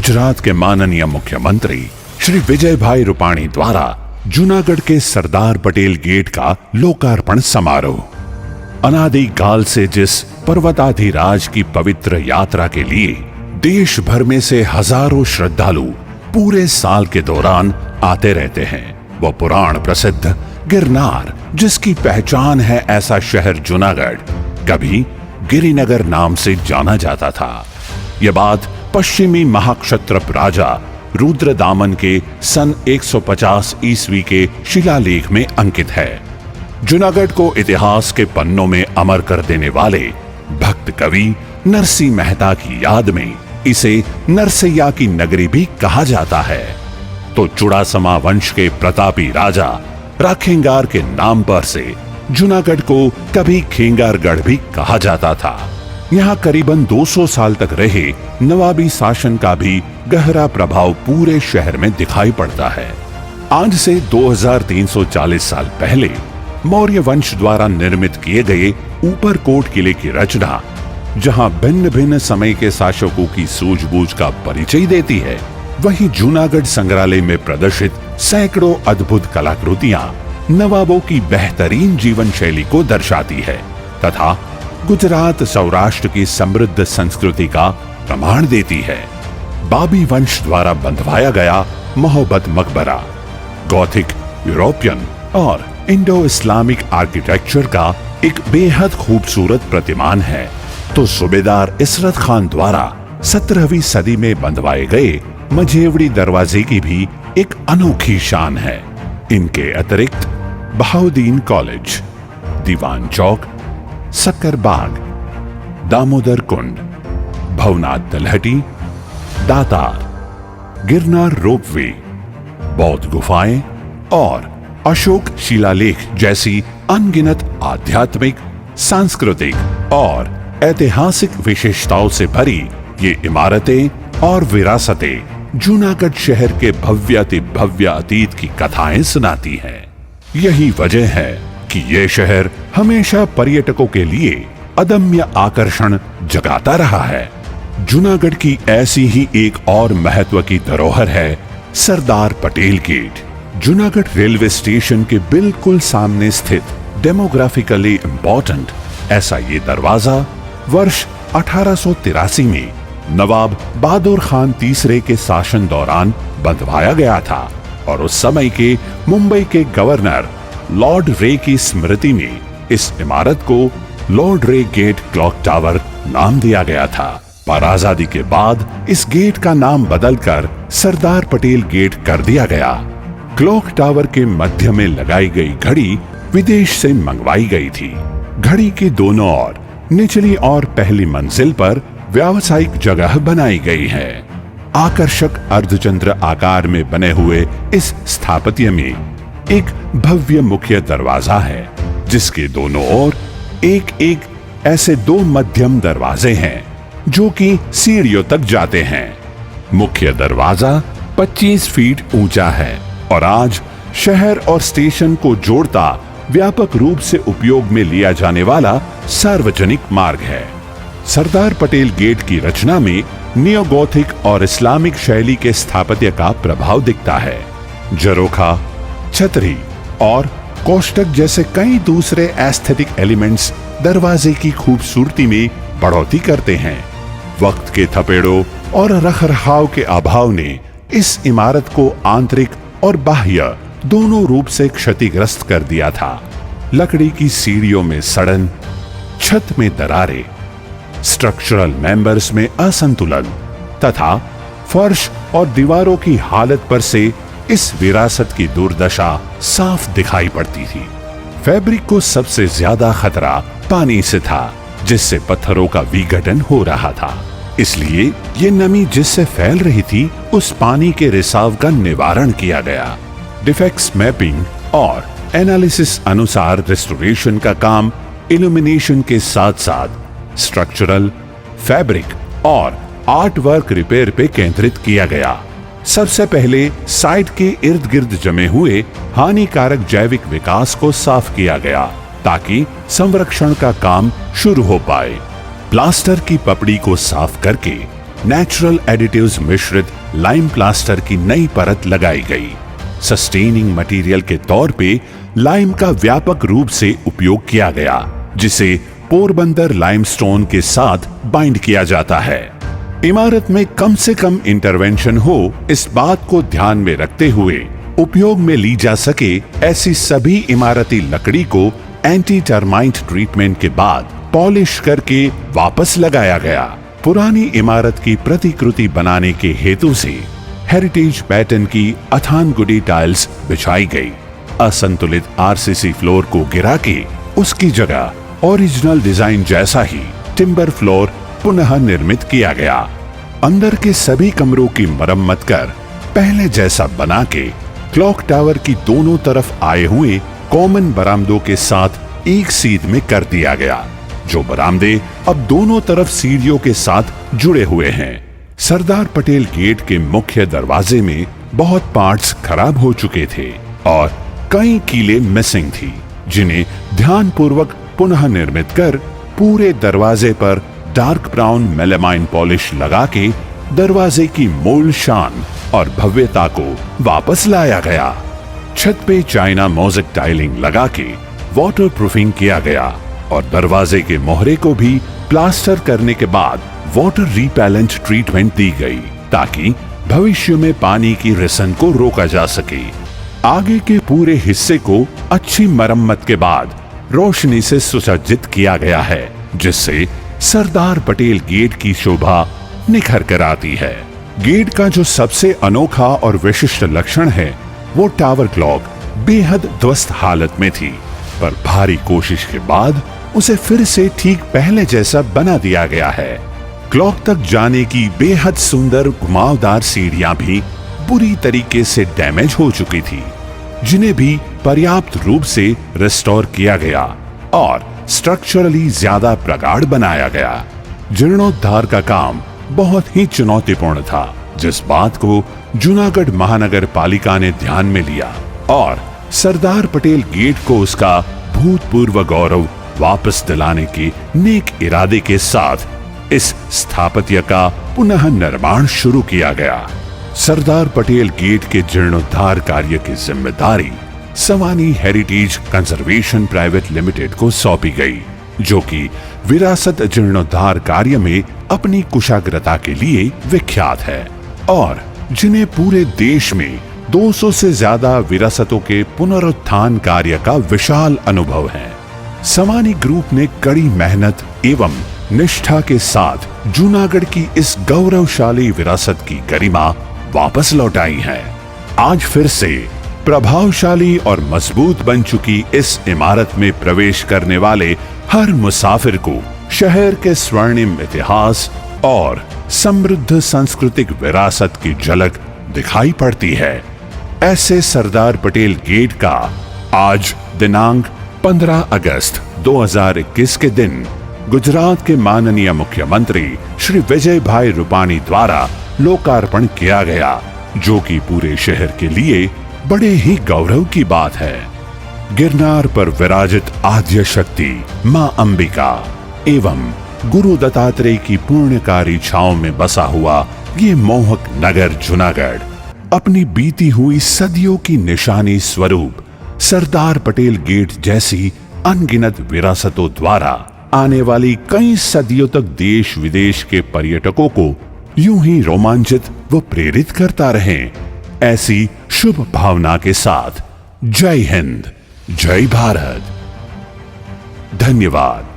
गुजरात के माननीय मुख्यमंत्री श्री विजय भाई रूपाणी द्वारा जूनागढ़ के सरदार पटेल गेट का लोकार्पण समारोह। अनादिकाल से जिस पर्वताधिराज की पवित्र यात्रा के लिए देश भर में से हजारों श्रद्धालु पूरे साल के दौरान आते रहते हैं, वो पुराण प्रसिद्ध गिरनार, जिसकी पहचान है ऐसा शहर जूनागढ़, कभी गिरिनगर नाम से जाना जाता था। यह बात पश्चिमी महाक्षत्रप राजा रुद्रदामन के सन 150 ईस्वी के शिलालेख में अंकित है। जूनागढ़ को इतिहास के पन्नों में अमर कर देने वाले भक्त कवि नरसिंह मेहता की याद में इसे नरसैया की नगरी भी कहा जाता है। तो चुड़ासमा वंश के प्रतापी राजा राखेंगार के नाम पर से जूनागढ़ को कभी खेंगारगढ़ भी कहा जाता था। यहाँ करीबन 200 साल तक रहे नवाबी शासन का भी गहरा प्रभाव पूरे शहर में दिखाई पड़ता है। आज से 2340 साल पहले मौर्य वंश द्वारा निर्मित किए गए ऊपरकोट किले की रचना, जहां भिन्न भिन्न समय के शासकों की सूझबूझ का परिचय देती है, वहीं जूनागढ़ संग्रहालय में प्रदर्शित सैकड़ों अद्भुत कलाकृतियां नवाबों की बेहतरीन जीवन शैली को दर्शाती है तथा गुजरात सौराष्ट्र की समृद्ध संस्कृति का प्रमाण देती है। बाबी वंश द्वारा बंधवाया गया मोहब्बत मकबरा गॉथिक, यूरोपियन और इंडो इस्लामिक आर्किटेक्चर का एक बेहद खूबसूरत प्रतिमान है, तो सूबेदार इसरत खान द्वारा 17वीं सदी में बंधवाए गए मझेवड़ी दरवाजे की भी एक अनोखी शान है। इनके अतिरिक्त बहाउद्दीन कॉलेज, दीवान चौक, सक्करबाग, दामोदर कुंड, भवनाथ तलहटी, दातार, गिरनार रोपवे, बौद्ध गुफाएं और अशोक शिलालेख जैसी अनगिनत आध्यात्मिक, सांस्कृतिक और ऐतिहासिक विशेषताओं से भरी ये इमारतें और विरासतें जूनागढ़ शहर के भव्य अतीत की कथाएं सुनाती हैं। यही वजह है कि ये शहर हमेशा पर्यटकों के लिए अदम्य आकर्षण जगाता रहा है। जूनागढ़ की ऐसी ही एक और महत्व की धरोहर है Sardar Patel gate. Junagadh railway station के बिल्कुल सामने स्थित डेमोग्राफिकली इंपॉर्टेंट ऐसा ये दरवाजा वर्ष 1883 में नवाब बहादुर खान तीसरे के शासन दौरान बंधवाया गया था और उस समय के मुंबई के गवर्नर लॉर्ड रे की स्मृति में इस इमारत को लॉर्ड रे गेट क्लॉक टावर नाम दिया गया था। पर आजादी के बाद इस गेट का नाम बदलकर सरदार पटेल गेट कर दिया गया। क्लॉक टावर के मध्य में लगाई गई घड़ी विदेश से मंगवाई गई थी। घड़ी के दोनों ओर निचली और पहली मंजिल पर व्यावसायिक जगह बनाई गई है। आकर्षक अर्धचंद्र आकार में बने हुए इस स्थापत्य में एक भव्य मुख्य दरवाजा है, जिसके दोनों ओर एक एक ऐसे 2 मध्यम दरवाजे हैं जो कि सीढ़ियों तक जाते हैं। मुख्य दरवाजा 25 फीट ऊंचा है और आज शहर और स्टेशन को जोड़ता व्यापक रूप से उपयोग में लिया जाने वाला सार्वजनिक मार्ग है। सरदार पटेल गेट की रचना में नियोगोथिक और इस्लामिक शैली के स्थापत्य का प्रभाव दिखता है। झरोखा, छतरी और कोष्टक जैसे कई दूसरे एस्थेटिक एलिमेंट्स दरवाजे की खूबसूरती में बढ़ोतरी करते हैं। वक्त के थपेड़ों और रखरखाव के अभाव ने इस इमारत को आंतरिक और बाह्य दोनों रूप से क्षतिग्रस्त कर दिया था। लकड़ी की सीढ़ियों में सड़न, छत में दरारें, स्ट्रक्चरल मेंबर्स में असंतुलन तथा फर्श और दीवारों की हालत पर से इस विरासत की दुर्दशा साफ दिखाई पड़ती थी। फैब्रिक को सबसे ज्यादा खतरा पानी से था, जिससे पत्थरों का विघटन हो रहा था। इसलिए ये नमी जिससे फैल रही थी, उस पानी के रिसाव का निवारण किया गया। डिफेक्ट्स मैपिंग और एनालिसिस अनुसार रेस्टोरेशन का काम इल्यूमिनेशन के साथ साथ स्ट्रक्चरल, फैब्रिक और आर्ट वर्क रिपेयर पे केंद्रित किया गया। सबसे पहले साइट के इर्द गिर्द जमे हुए हानिकारक जैविक विकास को साफ किया गया ताकि संरक्षण का काम शुरू हो पाए। प्लास्टर की पपड़ी को साफ करके नेचुरल एडिटिव्स मिश्रित लाइम प्लास्टर की नई परत लगाई गई। सस्टेनिंग मटेरियल के तौर पे लाइम का व्यापक रूप से उपयोग किया गया, जिसे पोरबंदर लाइमस्टोन के साथ बाइंड किया जाता है। इमारत में कम से कम इंटरवेंशन हो, इस बात को ध्यान में रखते हुए उपयोग में ली जा सके ऐसी सभी इमारती लकड़ी को एंटी टर्माइट ट्रीटमेंट के बाद पॉलिश करके वापस लगाया गया। पुरानी इमारत की प्रतिकृति बनाने के हेतु से हेरिटेज पैटर्न की अथानगुडी टाइल्स बिछाई गई। असंतुलित आरसीसी फ्लोर को गिरा के उसकी जगह ओरिजिनल डिजाइन जैसा ही टिम्बर फ्लोर पुनः निर्मित किया गया। अंदर के सभी कमरों की मरम्मत कर पहले जैसा बना के क्लॉक टावर की दोनों तरफ आए हुए कॉमन बरामदों के साथ एक सीध में कर दिया गया, जो बरामदे अब दोनों तरफ सीढ़ियों के साथ जुड़े हुए हैं। सरदार पटेल गेट के मुख्य दरवाजे में बहुत पार्ट्स खराब हो चुके थे और कई कीलें मिसिंग थी, जिन्हें ध्यानपूर्वक पुनः निर्मित कर पूरे दरवाजे पर डार्क ब्राउन मेलामाइन पॉलिश लगा के दरवाजे की मूल शान और भव्यता को वापस लाया गया। छत पे चाइना मोज़ेक टाइलिंग लगा के वाटर प्रूफिंग किया गया और दरवाजे के मोहरे को भी प्लास्टर करने के बाद वाटर रिपेलेंट ट्रीटमेंट दी गई, ताकि भविष्य में पानी की रिसन को रोका जा सके। आगे के पूरे हिस्से को अच्छी मरम्मत के बाद रोशनी से सुसज्जित किया गया है, जिससे सरदार पटेल गेट की शोभा निखर कर आती है। गेट का जो सबसे अनोखा और विशिष्ट लक्षण है, वो टावर क्लॉक बेहद ध्वस्त हालत में थी, पर भारी कोशिश के बाद उसे फिर से ठीक पहले जैसा बना दिया गया है। क्लॉक तक जाने की बेहद सुंदर घुमावदार सीढ़ियां भी बुरी तरीके से डैमेज हो चुकी थी, जिन्हें भी पर्याप्त रूप से रिस्टोर किया गया और स्ट्रक्चरली ज्यादा प्रगाढ़ बनाया गया। जीर्णोद्धार का काम बहुत ही चुनौतीपूर्ण था, जिस बात को जूनागढ़ महानगर पालिका ने ध्यान में लिया और सरदार पटेल गेट को उसका भूतपूर्व गौरव वापस दिलाने के नेक इरादे के साथ इस स्थापत्य का पुनः निर्माण शुरू किया गया। सरदार पटेल गेट के जीर्णोद्धार कार्य की जिम्मेदारी सवानी हेरिटेज कंजर्वेशन प्राइवेट लिमिटेड को सौंपी गई, जो कि विरासत जीर्णोद्धार कार्य में अपनी कुशाग्रता के लिए विख्यात है और जिन्हें पूरे देश में 200 से ज्यादा विरासतों के पुनरुत्थान कार्य का विशाल अनुभव है। सवानी ग्रुप ने कड़ी मेहनत एवं निष्ठा के साथ जूनागढ़ की इस गौरवशाली विरासत की गरिमा वापस लौटाई है। आज फिर से प्रभावशाली और मजबूत बन चुकी इस इमारत में प्रवेश करने वाले हर मुसाफिर को शहर के स्वर्णिम इतिहास और समृद्ध सांस्कृतिक विरासत की झलक दिखाई पड़ती है। ऐसे सरदार पटेल गेट का आज दिनांक 15 अगस्त 2021 के दिन गुजरात के माननीय मुख्यमंत्री श्री विजय भाई रूपाणी द्वारा लोकार्पण किया गया, जो कि पूरे शहर के लिए बड़े ही गौरव की बात है। गिरनार पर विराजित आद्य शक्ति मां अंबिका एवं गुरु दत्तात्रेय की पुण्यकारी छांव में बसा हुआ ये मोहक नगर जूनागढ़ अपनी बीती हुई सदियों की निशानी स्वरूप सरदार पटेल गेट जैसी अनगिनत विरासतों द्वारा आने वाली कई सदियों तक देश विदेश के पर्यटकों को यूं ही रोमांचित व प्रेरित करता रहे। ऐसी शुभ भावना के साथ जय हिंद, जय भारत, धन्यवाद।